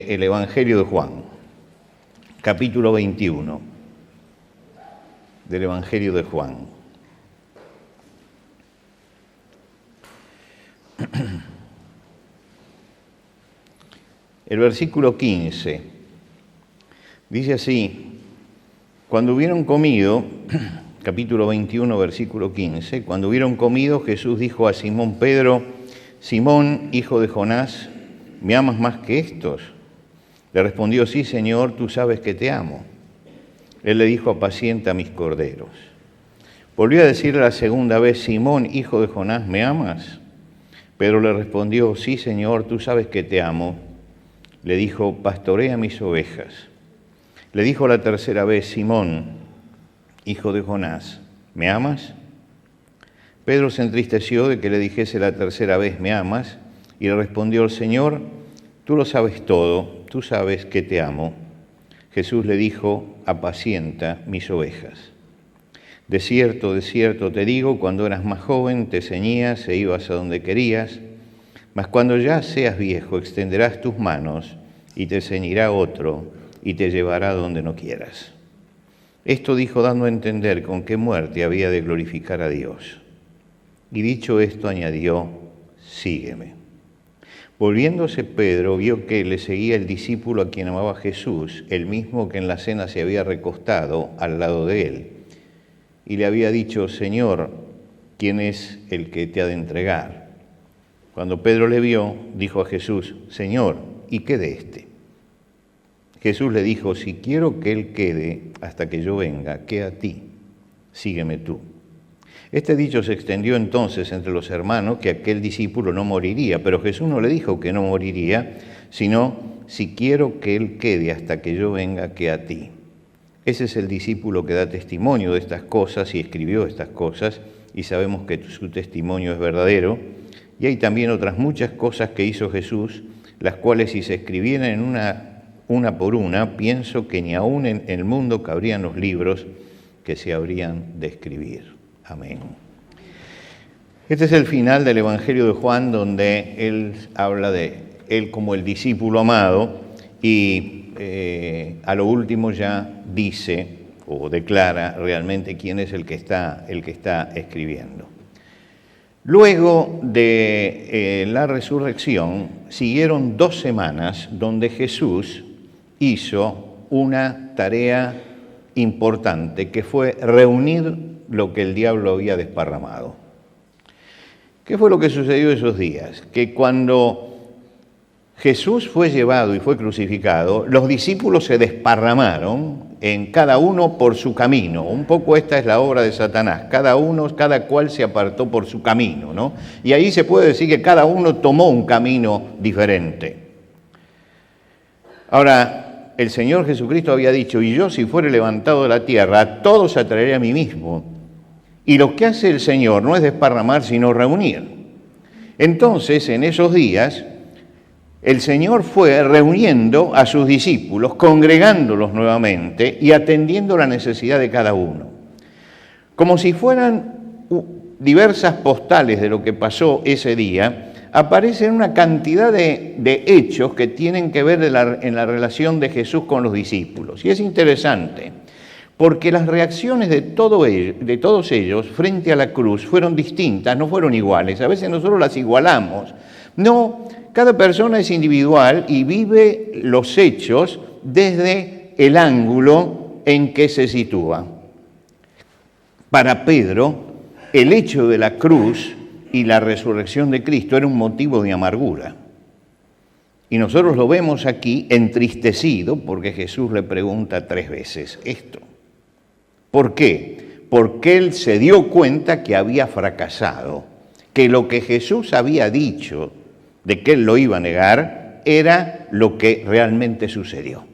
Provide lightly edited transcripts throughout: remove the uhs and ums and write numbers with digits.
El Evangelio de Juan, capítulo 21 del Evangelio de Juan. El versículo 15 dice así: cuando hubieron comido, capítulo 21, versículo 15, cuando hubieron comido, Jesús dijo a Simón Pedro: Simón, hijo de Jonás, ¿me amas más que estos? Le respondió: sí, Señor, tú sabes que te amo. Él le dijo: apacienta mis corderos. Volvió a decirle la segunda vez: Simón, hijo de Jonás, ¿me amas? Pedro le respondió: sí, Señor, tú sabes que te amo. Le dijo: pastorea mis ovejas. Le dijo la tercera vez: Simón, hijo de Jonás, ¿me amas? Pedro se entristeció de que le dijese la tercera vez: ¿me amas? Y le respondió el Señor: tú lo sabes todo, tú sabes que te amo. Jesús le dijo: apacienta mis ovejas. De cierto te digo, cuando eras más joven te ceñías e ibas a donde querías, mas cuando ya seas viejo extenderás tus manos y te ceñirá otro y te llevará donde no quieras. Esto dijo dando a entender con qué muerte había de glorificar a Dios. Y dicho esto añadió: sígueme. Volviéndose Pedro, vio que le seguía el discípulo a quien amaba Jesús, el mismo que en la cena se había recostado al lado de él. Y le había dicho: Señor, ¿quién es el que te ha de entregar? Cuando Pedro le vio, dijo a Jesús: Señor, ¿y qué de éste? Jesús le dijo: si quiero que él quede hasta que yo venga, ¿qué a ti? Sígueme tú. Este dicho se extendió entonces entre los hermanos que aquel discípulo no moriría, pero Jesús no le dijo que no moriría, sino: si quiero que él quede hasta que yo venga, ¿qué a ti? Ese es el discípulo que da testimonio de estas cosas y escribió estas cosas, y sabemos que su testimonio es verdadero. Y hay también otras muchas cosas que hizo Jesús, las cuales si se escribieran en una por una, pienso que ni aún en el mundo cabrían los libros que se habrían de escribir. Amén. Este es el final del Evangelio de Juan, donde él habla de él como el discípulo amado y a lo último ya dice o declara realmente quién es el que está escribiendo. Luego de la resurrección siguieron 2 semanas donde Jesús hizo una tarea importante, que fue reunir lo que el diablo había desparramado. ¿Qué fue lo que sucedió esos días? Que cuando Jesús fue llevado y fue crucificado, los discípulos se desparramaron en cada uno por su camino. Un poco esta es la obra de Satanás. Cada cual se apartó por su camino, ¿no? Y ahí se puede decir que cada uno tomó un camino diferente. Ahora, el Señor Jesucristo había dicho: y yo, si fuere levantado de la tierra, a todos atraeré a mí mismo. Y lo que hace el Señor no es desparramar, sino reunir. Entonces, en esos días, el Señor fue reuniendo a sus discípulos, congregándolos nuevamente y atendiendo la necesidad de cada uno. Como si fueran diversas postales de lo que pasó ese día, aparecen una cantidad de hechos que tienen que ver en la relación de Jesús con los discípulos. Y es interesante, porque las reacciones de todos ellos frente a la cruz fueron distintas, no fueron iguales. A veces nosotros las igualamos. No, cada persona es individual y vive los hechos desde el ángulo en que se sitúa. Para Pedro, el hecho de la cruz y la resurrección de Cristo era un motivo de amargura. Y nosotros lo vemos aquí entristecido porque Jesús le pregunta 3 veces esto. ¿Por qué? Porque él se dio cuenta que había fracasado, que lo que Jesús había dicho de que él lo iba a negar era lo que realmente sucedió.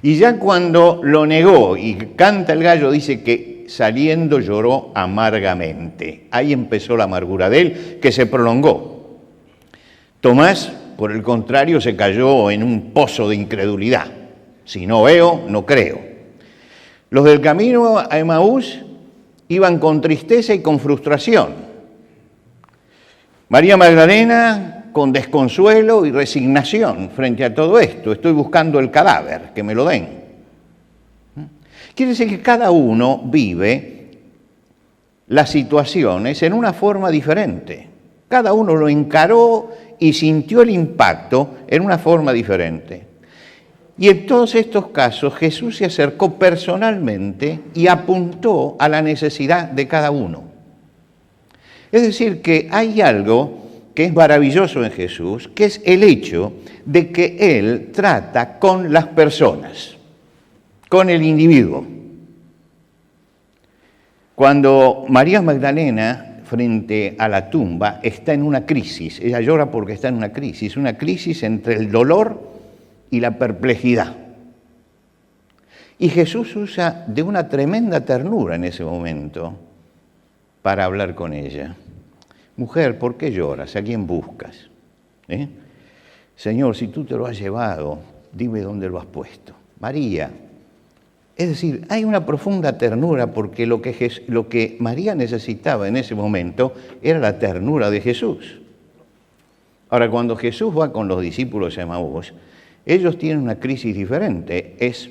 Y ya cuando lo negó y canta el gallo, dice que saliendo lloró amargamente. Ahí empezó la amargura de él, que se prolongó. Tomás, por el contrario, se cayó en un pozo de incredulidad. Si no veo, no creo. Los del camino a Emaús iban con tristeza y con frustración. María Magdalena con desconsuelo y resignación frente a todo esto. Estoy buscando el cadáver, que me lo den. Quiere decir que cada uno vive las situaciones en una forma diferente. Cada uno lo encaró y sintió el impacto en una forma diferente. Y en todos estos casos Jesús se acercó personalmente y apuntó a la necesidad de cada uno. Es decir, que hay algo que es maravilloso en Jesús, que es el hecho de que Él trata con las personas, con el individuo. Cuando María Magdalena, frente a la tumba, está en una crisis, ella llora porque está en una crisis entre el dolor y la perplejidad. Y Jesús usa de una tremenda ternura en ese momento para hablar con ella. Mujer, ¿por qué lloras? ¿A quién buscas? Señor, si tú te lo has llevado, dime dónde lo has puesto. María. Es decir, hay una profunda ternura porque lo que María necesitaba en ese momento era la ternura de Jesús. Ahora, cuando Jesús va con los discípulos de Emaús, ellos tienen una crisis diferente, es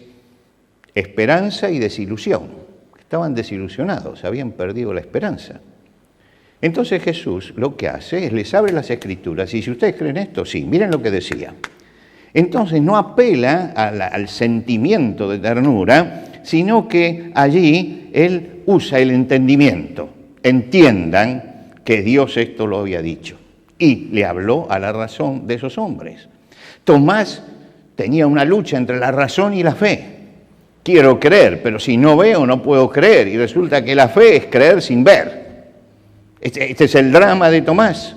esperanza y desilusión. Estaban desilusionados, habían perdido la esperanza. Entonces Jesús lo que hace es les abre las Escrituras, y si ustedes creen esto, sí, miren lo que decía. Entonces no apela al sentimiento de ternura, sino que allí Él usa el entendimiento. Entiendan que Dios esto lo había dicho. Y le habló a la razón de esos hombres. Tomás tenía una lucha entre la razón y la fe. Quiero creer, pero si no veo no puedo creer. Y resulta que la fe es creer sin ver. Este es el drama de Tomás.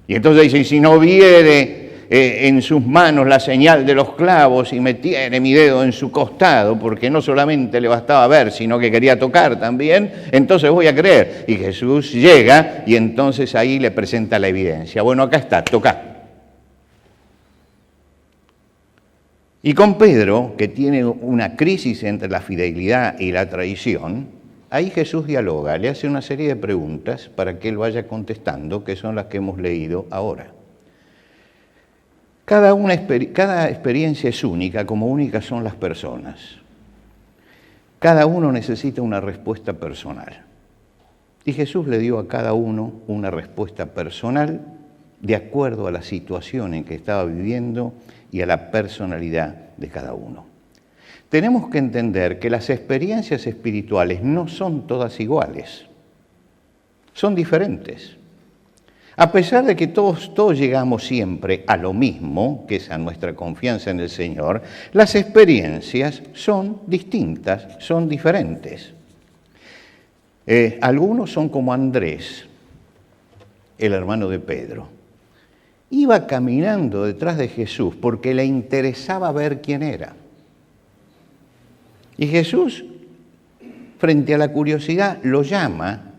Y entonces dice, si no viere en sus manos la señal de los clavos y metiere mi dedo en su costado, porque no solamente le bastaba ver, sino que quería tocar también, entonces voy a creer. Y Jesús llega y entonces ahí le presenta la evidencia. Bueno, acá está, toca. Y con Pedro, que tiene una crisis entre la fidelidad y la traición, ahí Jesús dialoga, le hace una serie de preguntas para que él vaya contestando, que son las que hemos leído ahora. Cada experiencia es única, como únicas son las personas. Cada uno necesita una respuesta personal. Y Jesús le dio a cada uno una respuesta personal de acuerdo a la situación en que estaba viviendo y a la personalidad de cada uno. Tenemos que entender que las experiencias espirituales no son todas iguales, son diferentes. A pesar de que todos llegamos siempre a lo mismo, que es a nuestra confianza en el Señor, las experiencias son distintas, son diferentes. Algunos son como Andrés, el hermano de Pedro. Iba caminando detrás de Jesús porque le interesaba ver quién era. Y Jesús, frente a la curiosidad, lo llama.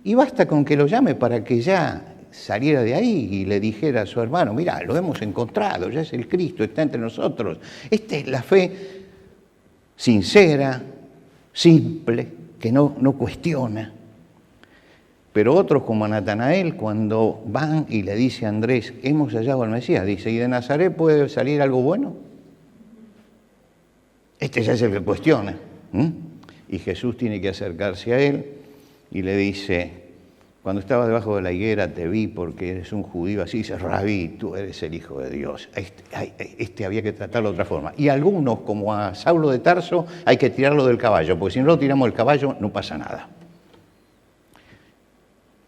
Y basta con que lo llame para que ya saliera de ahí y le dijera a su hermano, mira, lo hemos encontrado, ya es el Cristo, está entre nosotros. Esta es la fe sincera, simple, que no cuestiona. Pero otros como Natanael, cuando van y le dice a Andrés, hemos hallado al Mesías, dice, ¿y de Nazaret puede salir algo bueno? Este ya es el que cuestiona. Y Jesús tiene que acercarse a él y le dice, cuando estaba debajo de la higuera te vi porque eres un judío, así dice, Rabí, tú eres el Hijo de Dios. Este había que tratarlo de otra forma. Y algunos, como a Saulo de Tarso, hay que tirarlo del caballo, porque si no lo tiramos del caballo no pasa nada.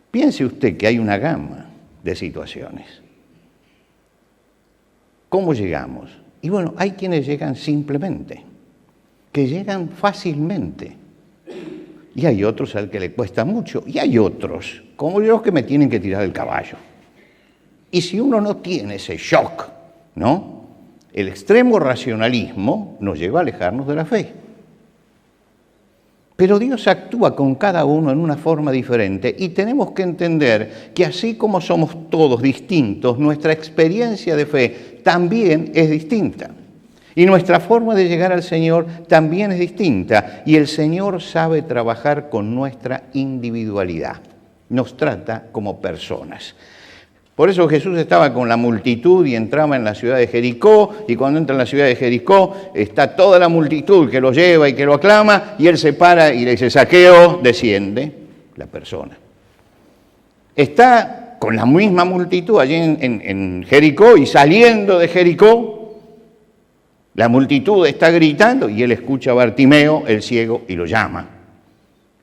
Piense usted que hay una gama de situaciones. ¿Cómo llegamos? Y bueno, hay quienes llegan simplemente, que llegan fácilmente. Y hay otros al que le cuesta mucho. Y hay otros, como yo, que me tienen que tirar del caballo. Y si uno no tiene ese shock, ¿no? El extremo racionalismo nos lleva a alejarnos de la fe. Pero Dios actúa con cada uno en una forma diferente y tenemos que entender que así como somos todos distintos, nuestra experiencia de fe también es distinta. Y nuestra forma de llegar al Señor también es distinta. Y el Señor sabe trabajar con nuestra individualidad. Nos trata como personas. Por eso Jesús estaba con la multitud y entraba en la ciudad de Jericó, y cuando entra en la ciudad de Jericó está toda la multitud que lo lleva y que lo aclama, y él se para y le dice: Zaqueo, desciende, la persona. Está con la misma multitud allí en Jericó, y saliendo de Jericó, la multitud está gritando y él escucha a Bartimeo, el ciego, y lo llama.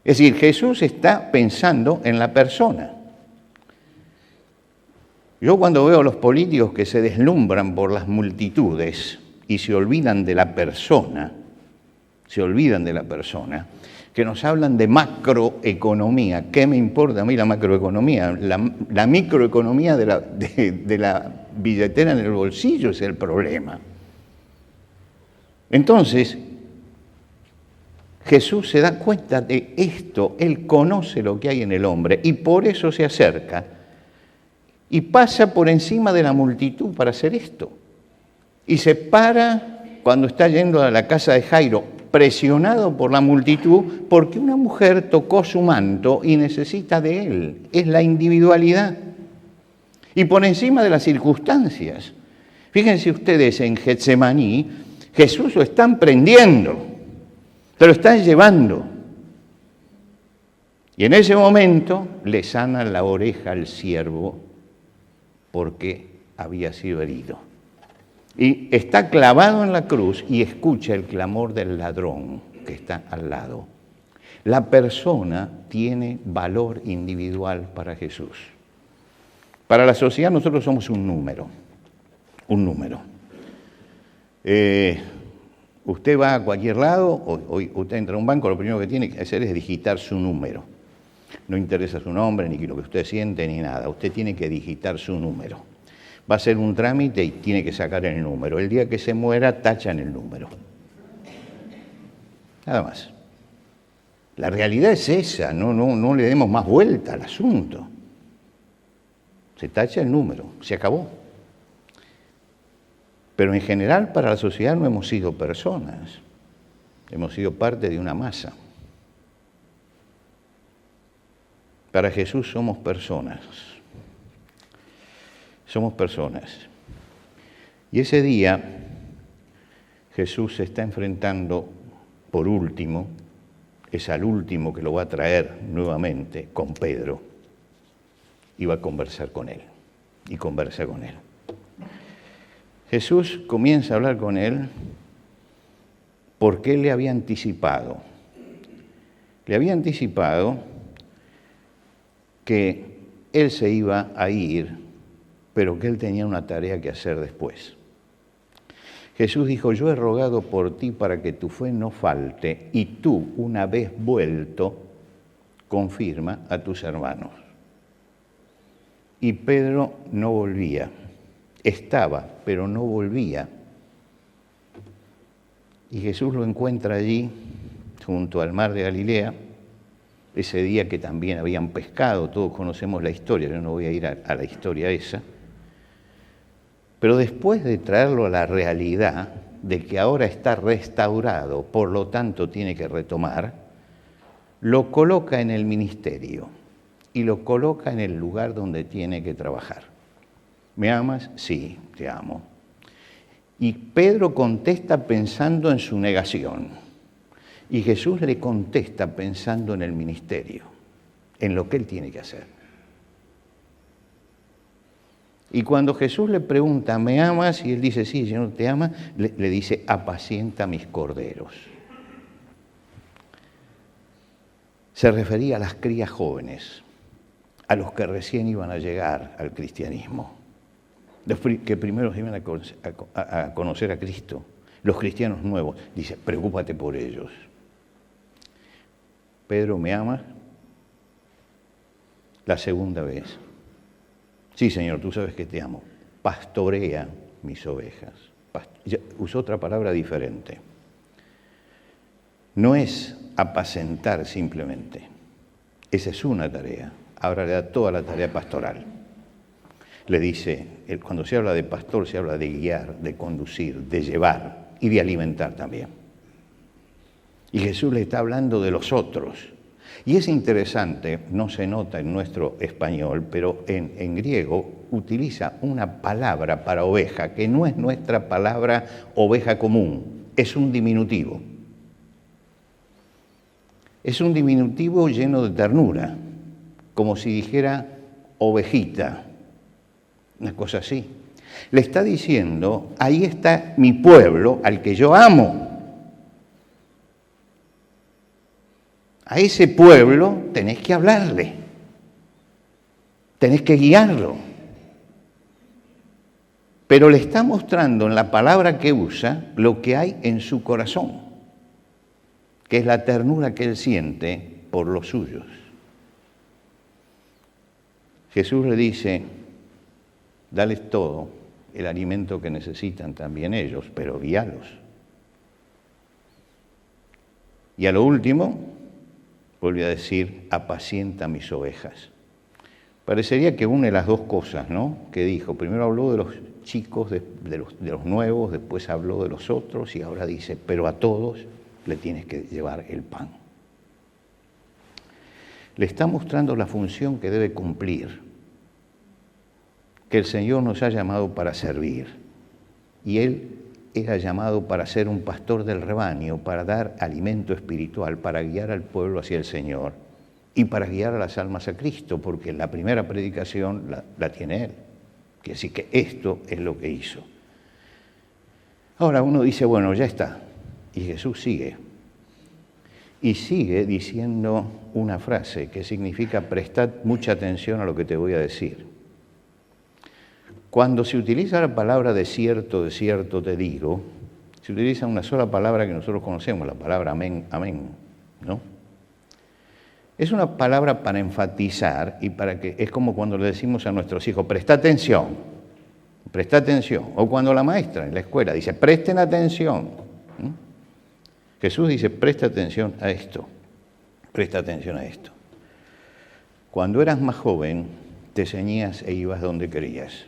Es decir, Jesús está pensando en la persona. Yo cuando veo a los políticos que se deslumbran por las multitudes y se olvidan de la persona, que nos hablan de macroeconomía. ¿Qué me importa a mí la macroeconomía? La microeconomía de la billetera en el bolsillo es el problema. Entonces, Jesús se da cuenta de esto, Él conoce lo que hay en el hombre y por eso se acerca y pasa por encima de la multitud para hacer esto. Y se para cuando está yendo a la casa de Jairo, presionado por la multitud, porque una mujer tocó su manto y necesita de él. Es la individualidad. Y por encima de las circunstancias. Fíjense ustedes, en Getsemaní, Jesús lo están prendiendo, se lo están llevando. Y en ese momento le sanan la oreja al siervo porque había sido herido. Y está clavado en la cruz y escucha el clamor del ladrón que está al lado. La persona tiene valor individual para Jesús. Para la sociedad nosotros somos un número. Usted va a cualquier lado, o usted entra a un banco, lo primero que tiene que hacer es digitar su número. No interesa su nombre, ni lo que usted siente, ni nada. Usted tiene que digitar su número. Va a hacer un trámite y tiene que sacar el número. El día que se muera, tachan el número. Nada más. La realidad es esa, no le demos más vuelta al asunto. Se tacha el número, se acabó. Pero en general para la sociedad no hemos sido personas, hemos sido parte de una masa. Para Jesús somos personas. Somos personas. Y ese día Jesús se está enfrentando, por último, es al último que lo va a traer nuevamente con Pedro. Y va a conversar con él. Y conversa con él. Jesús comienza a hablar con él porque él le había anticipado. Le había anticipado que él se iba a ir, pero que él tenía una tarea que hacer después. Jesús dijo: yo he rogado por ti para que tu fe no falte, y tú, una vez vuelto, confirma a tus hermanos. Y Pedro no volvía. Estaba, pero no volvía. Y Jesús lo encuentra allí, junto al mar de Galilea, ese día que también habían pescado. Todos conocemos la historia, yo no voy a ir a la historia esa. Pero después de traerlo a la realidad de que ahora está restaurado, por lo tanto tiene que retomar, lo coloca en el ministerio y lo coloca en el lugar donde tiene que trabajar. ¿Me amas? Sí, te amo. Y Pedro contesta pensando en su negación. Y Jesús le contesta pensando en el ministerio, en lo que él tiene que hacer. Y cuando Jesús le pregunta: ¿me amas? Y él dice: sí, Señor, te ama, le dice: apacienta mis corderos. Se refería a las crías jóvenes, a los que recién iban a llegar al cristianismo. Los que primero iban a conocer a Cristo, los cristianos nuevos. Dice: preocúpate por ellos. Pedro, ¿me amas? La segunda vez: sí, Señor, tú sabes que te amo. Pastorea mis ovejas. Usó otra palabra diferente. No es apacentar simplemente. Esa es una tarea. Ahora le da toda la tarea pastoral. Le dice, cuando se habla de pastor, se habla de guiar, de conducir, de llevar y de alimentar también. Y Jesús le está hablando de los otros. Y es interesante, no se nota en nuestro español, pero en griego utiliza una palabra para oveja que no es nuestra palabra oveja común, es un diminutivo. Es un diminutivo lleno de ternura, como si dijera ovejita, una cosa así. Le está diciendo, ahí está mi pueblo al que yo amo. A ese pueblo tenés que hablarle, tenés que guiarlo. Pero le está mostrando en la palabra que usa lo que hay en su corazón, que es la ternura que él siente por los suyos. Jesús le dice, dales todo el alimento que necesitan también ellos, pero guíalos. Y a lo último, vuelve a decir, apacienta mis ovejas. Parecería que une las dos cosas, ¿no? Que dijo, primero habló de los chicos, de los nuevos, después habló de los otros y ahora dice, pero a todos le tienes que llevar el pan. Le está mostrando la función que debe cumplir, que el Señor nos ha llamado para servir y Él era llamado para ser un pastor del rebaño, para dar alimento espiritual, para guiar al pueblo hacia el Señor y para guiar a las almas a Cristo, porque la primera predicación la tiene Él. Quiere decir que esto es lo que hizo. Ahora uno dice, bueno, ya está. Y Jesús sigue. Y sigue diciendo una frase que significa prestad mucha atención a lo que te voy a decir. Cuando se utiliza la palabra de cierto te digo, se utiliza una sola palabra que nosotros conocemos, la palabra amén, amén, ¿no? Es una palabra para enfatizar y para que, es como cuando le decimos a nuestros hijos, presta atención, o cuando la maestra en la escuela dice, presten atención. Jesús dice, presta atención a esto, presta atención a esto. Cuando eras más joven, te ceñías e ibas donde querías.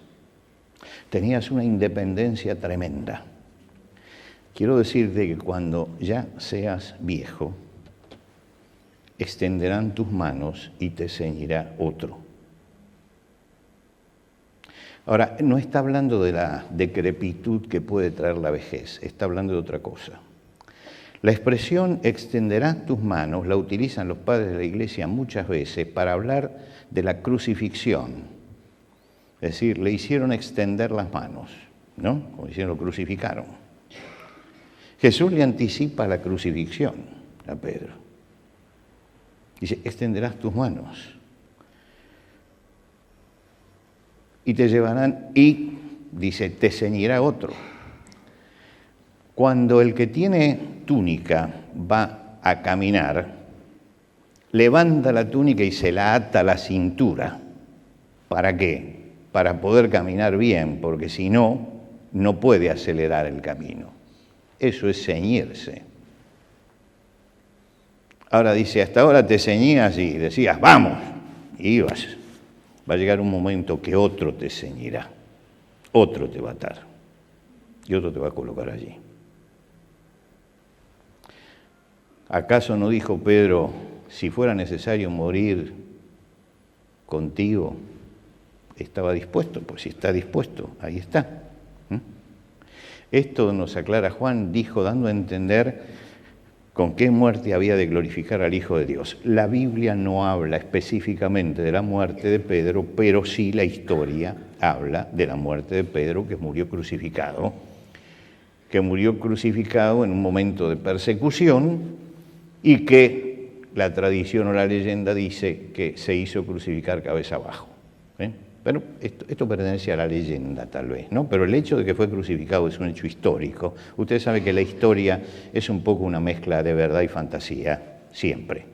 Tenías una independencia tremenda. Quiero decirte que cuando ya seas viejo, extenderán tus manos y te ceñirá otro. Ahora, no está hablando de la decrepitud que puede traer la vejez, está hablando de otra cosa. La expresión extenderán tus manos la utilizan los padres de la Iglesia muchas veces para hablar de la crucifixión. Es decir, le hicieron extender las manos, ¿no? Como dicen, lo crucificaron. Jesús le anticipa la crucifixión a Pedro. Dice, extenderás tus manos. Y te llevarán, y dice, te ceñirá otro. Cuando el que tiene túnica va a caminar, levanta la túnica y se la ata a la cintura. ¿Para qué? Para poder caminar bien, porque si no, no puede acelerar el camino. Eso es ceñirse. Ahora dice, hasta ahora te ceñías y decías, vamos, y ibas. Va a llegar un momento que otro te ceñirá, otro te va a atar y otro te va a colocar allí. ¿Acaso no dijo Pedro, si fuera necesario morir contigo, estaba dispuesto? Pues si está dispuesto, ahí está. Esto nos aclara Juan, dijo, dando a entender con qué muerte había de glorificar al Hijo de Dios. La Biblia no habla específicamente de la muerte de Pedro, pero sí la historia habla de la muerte de Pedro, que murió crucificado en un momento de persecución y que la tradición o la leyenda dice que se hizo crucificar cabeza abajo. Pero esto pertenece a la leyenda tal vez, ¿no? Pero el hecho de que fue crucificado es un hecho histórico. Usted sabe que la historia es un poco una mezcla de verdad y fantasía, siempre,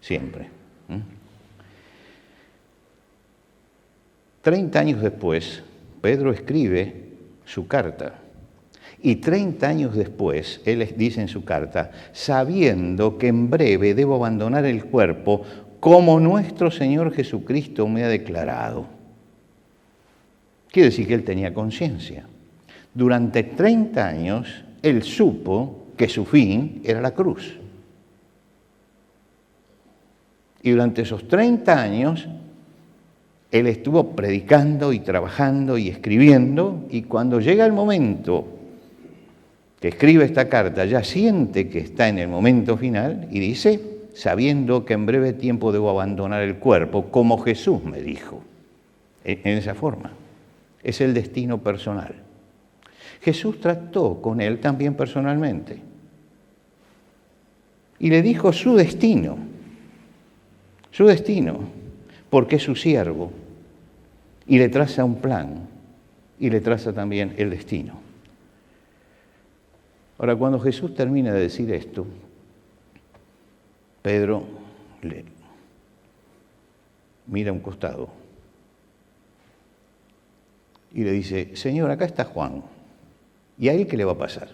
siempre. 30 años después, Pedro escribe su carta. Y 30 años después, él dice en su carta, sabiendo que en breve debo abandonar el cuerpo, como nuestro Señor Jesucristo me ha declarado. Quiere decir que él tenía conciencia. Durante 30 años, él supo que su fin era la cruz. Y durante esos 30 años, él estuvo predicando y trabajando y escribiendo, y cuando llega el momento que escribe esta carta, ya siente que está en el momento final y dice, sabiendo que en breve tiempo debo abandonar el cuerpo, como Jesús me dijo, en esa forma. Es el destino personal. Jesús trató con él también personalmente y le dijo su destino, porque es su siervo, y le traza un plan y le traza también el destino. Ahora, cuando Jesús termina de decir esto, Pedro le mira a un costado y le dice, Señor, acá está Juan, ¿y a él qué le va a pasar?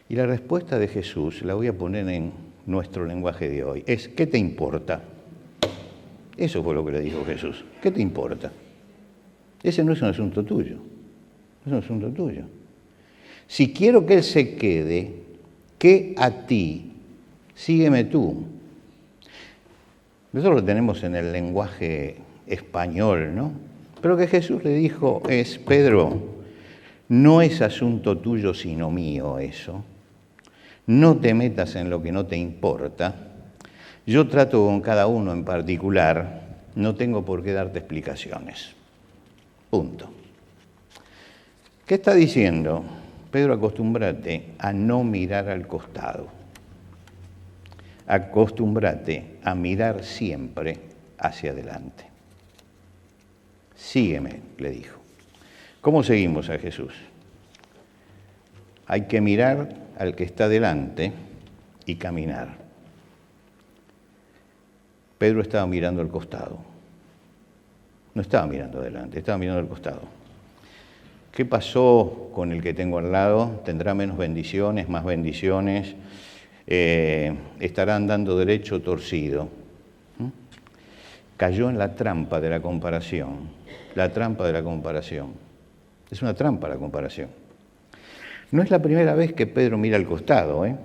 Y la respuesta de Jesús, la voy a poner en nuestro lenguaje de hoy, es, ¿qué te importa? Eso fue lo que le dijo Jesús, ¿qué te importa? Ese no es un asunto tuyo, es un asunto tuyo. Si quiero que él se quede, ¿qué a ti? Sígueme tú. Nosotros lo tenemos en el lenguaje español, ¿no? Pero que Jesús le dijo es, Pedro, no es asunto tuyo sino mío eso. No te metas en lo que no te importa. Yo trato con cada uno en particular, no tengo por qué darte explicaciones. Punto. ¿Qué está diciendo? Pedro, acostúmbrate a no mirar al costado. Acostúmbrate a mirar siempre hacia adelante. Sígueme, le dijo. ¿Cómo seguimos a Jesús? Hay que mirar al que está delante y caminar. Pedro estaba mirando al costado. No estaba mirando adelante, estaba mirando al costado. ¿Qué pasó con el que tengo al lado? ¿Tendrá menos bendiciones, más bendiciones? ¿Estará andando derecho o torcido? Cayó en la trampa de la comparación. La trampa de la comparación. Es una trampa la comparación. No es la primera vez que Pedro mira al costado, ¿eh?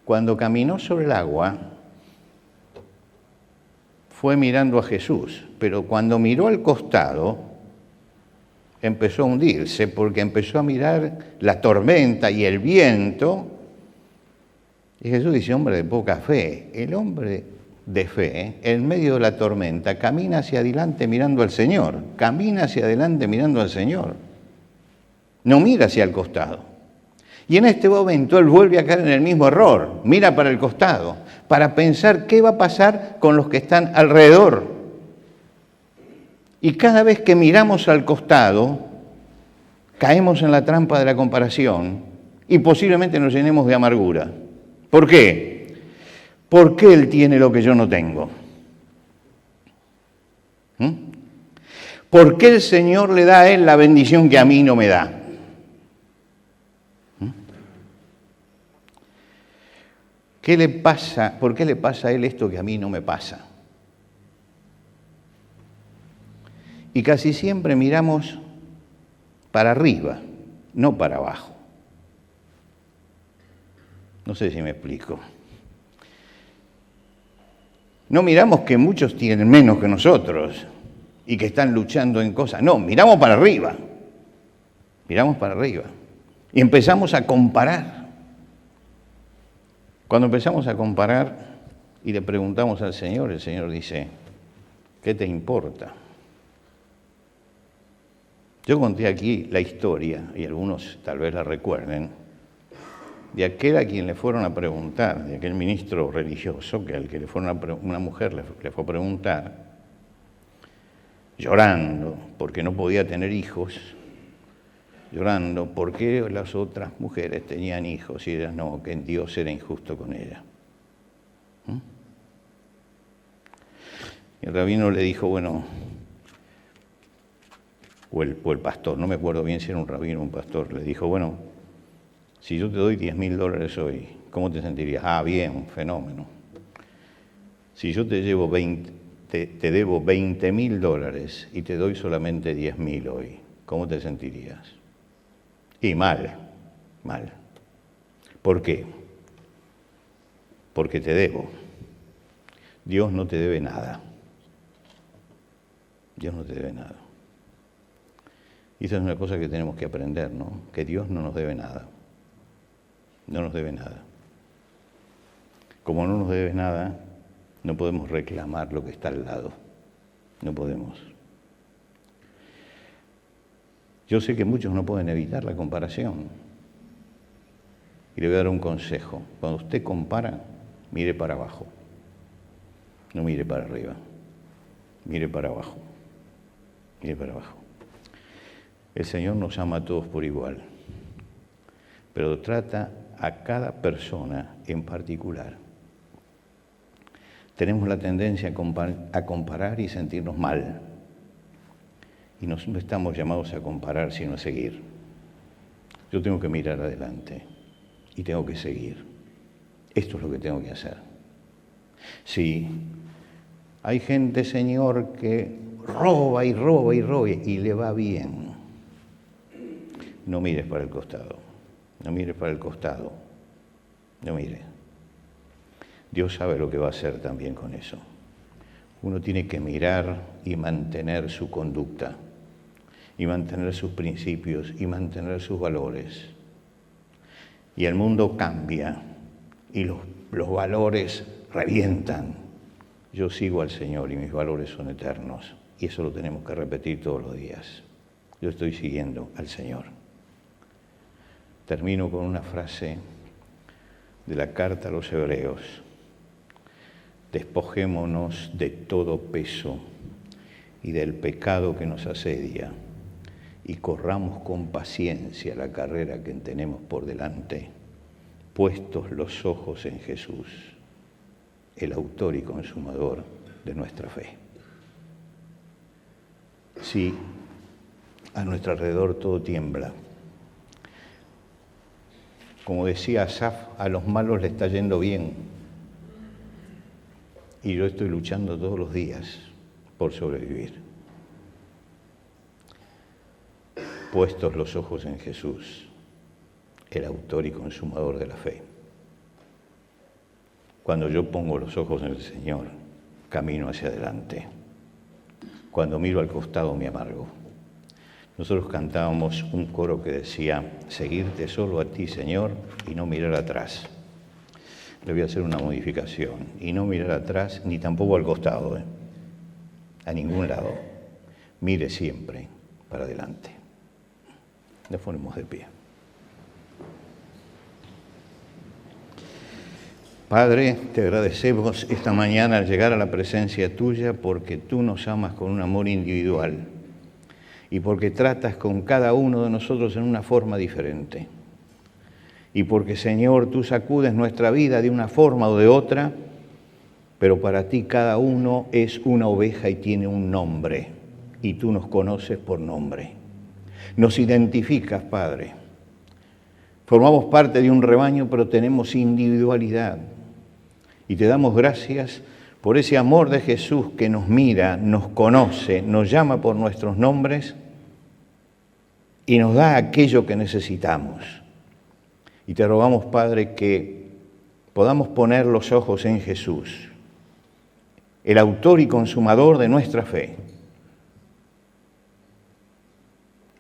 Cuando caminó sobre el agua, fue mirando a Jesús, pero cuando miró al costado, empezó a hundirse porque empezó a mirar la tormenta y el viento. Y Jesús dice, hombre de poca fe. El hombre de fe, en medio de la tormenta, camina hacia adelante mirando al Señor. Camina hacia adelante mirando al Señor. No mira hacia el costado. Y en este momento él vuelve a caer en el mismo error. Mira para el costado, para pensar qué va a pasar con los que están alrededor. Y cada vez que miramos al costado, caemos en la trampa de la comparación y posiblemente nos llenemos de amargura. ¿Por qué? Porque él tiene lo que yo no tengo. ¿Por qué el Señor le da a él la bendición que a mí no me da? ¿Qué le pasa? ¿Por qué le pasa a él esto que a mí no me pasa? Y casi siempre miramos para arriba, no para abajo. No sé si me explico. No miramos que muchos tienen menos que nosotros y que están luchando en cosas. No, miramos para arriba. Miramos para arriba. Y empezamos a comparar. Cuando empezamos a comparar y le preguntamos al Señor, el Señor dice, ¿qué te importa? Yo conté aquí la historia, y algunos tal vez la recuerden, de aquel a quien le fueron a preguntar, de aquel ministro religioso, que al que le fueron una mujer le fue a preguntar, llorando porque no podía tener hijos, llorando porque las otras mujeres tenían hijos y ella no, que Dios era injusto con ella. Y el rabino le dijo, bueno, o el pastor, no me acuerdo bien si era un rabino o un pastor, le dijo, bueno, si yo te doy $10,000 hoy, ¿cómo te sentirías? Ah, bien, un fenómeno. Si yo te debo $20,000 y te doy solamente 10,000 hoy, ¿cómo te sentirías? Y mal. ¿Por qué? Porque te debo. Dios no te debe nada. Dios no te debe nada. Y esa es una cosa que tenemos que aprender, ¿no? Que Dios no nos debe nada. No nos debe nada. Como no nos debe nada, no podemos reclamar lo que está al lado. No podemos. Yo sé que muchos no pueden evitar la comparación. Y le voy a dar un consejo. Cuando usted compara, mire para abajo. No mire para arriba. Mire para abajo. Mire para abajo. El Señor nos ama a todos por igual, pero trata a cada persona en particular. Tenemos la tendencia a comparar y sentirnos mal. Y no estamos llamados a comparar, sino a seguir. Yo tengo que mirar adelante y tengo que seguir. Esto es lo que tengo que hacer. Sí, hay gente, Señor, que roba y roba y roba y le va bien. No mires para el costado, no mires para el costado, no mires. Dios sabe lo que va a hacer también con eso. Uno tiene que mirar y mantener su conducta, y mantener sus principios, y mantener sus valores. Y el mundo cambia, y los valores revientan. Yo sigo al Señor y mis valores son eternos, y eso lo tenemos que repetir todos los días. Yo estoy siguiendo al Señor. Termino con una frase de la carta a los Hebreos. Despojémonos de todo peso y del pecado que nos asedia y corramos con paciencia la carrera que tenemos por delante, puestos los ojos en Jesús, el autor y consumador de nuestra fe. Sí, a nuestro alrededor todo tiembla. Como decía Asaf, a los malos le está yendo bien. Y yo estoy luchando todos los días por sobrevivir. Puestos los ojos en Jesús, el autor y consumador de la fe. Cuando yo pongo los ojos en el Señor, camino hacia adelante. Cuando miro al costado me amargo. Nosotros cantábamos un coro que decía, seguirte solo a ti, Señor, y no mirar atrás. Le voy a hacer una modificación. Y no mirar atrás, ni tampoco al costado, a ningún lado. Mire siempre para adelante. Nos ponemos de pie. Padre, te agradecemos esta mañana al llegar a la presencia tuya porque tú nos amas con un amor individual y porque tratas con cada uno de nosotros en una forma diferente. Y porque, Señor, tú sacudes nuestra vida de una forma o de otra, pero para ti cada uno es una oveja y tiene un nombre, y tú nos conoces por nombre. Nos identificas, Padre. Formamos parte de un rebaño, pero tenemos individualidad. Y te damos gracias por ese amor de Jesús que nos mira, nos conoce, nos llama por nuestros nombres y nos da aquello que necesitamos. Y te rogamos, Padre, que podamos poner los ojos en Jesús, el autor y consumador de nuestra fe,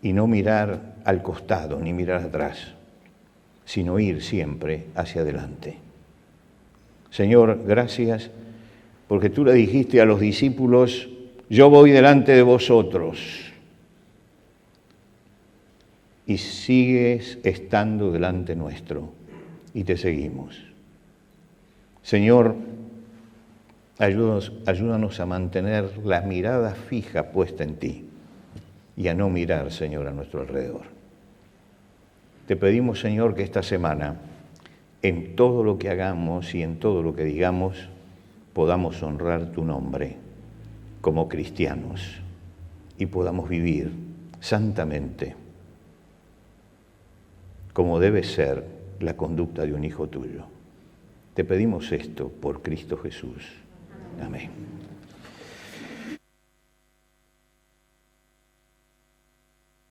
y no mirar al costado ni mirar atrás, sino ir siempre hacia adelante. Señor, gracias, porque tú le dijiste a los discípulos, yo voy delante de vosotros, y sigues estando delante nuestro, y te seguimos. Señor, ayúdanos a mantener la mirada fija puesta en ti, y a no mirar, Señor, a nuestro alrededor. Te pedimos, Señor, que esta semana, en todo lo que hagamos y en todo lo que digamos, podamos honrar tu nombre como cristianos y podamos vivir santamente como debe ser la conducta de un hijo tuyo. Te pedimos esto por Cristo Jesús. Amén.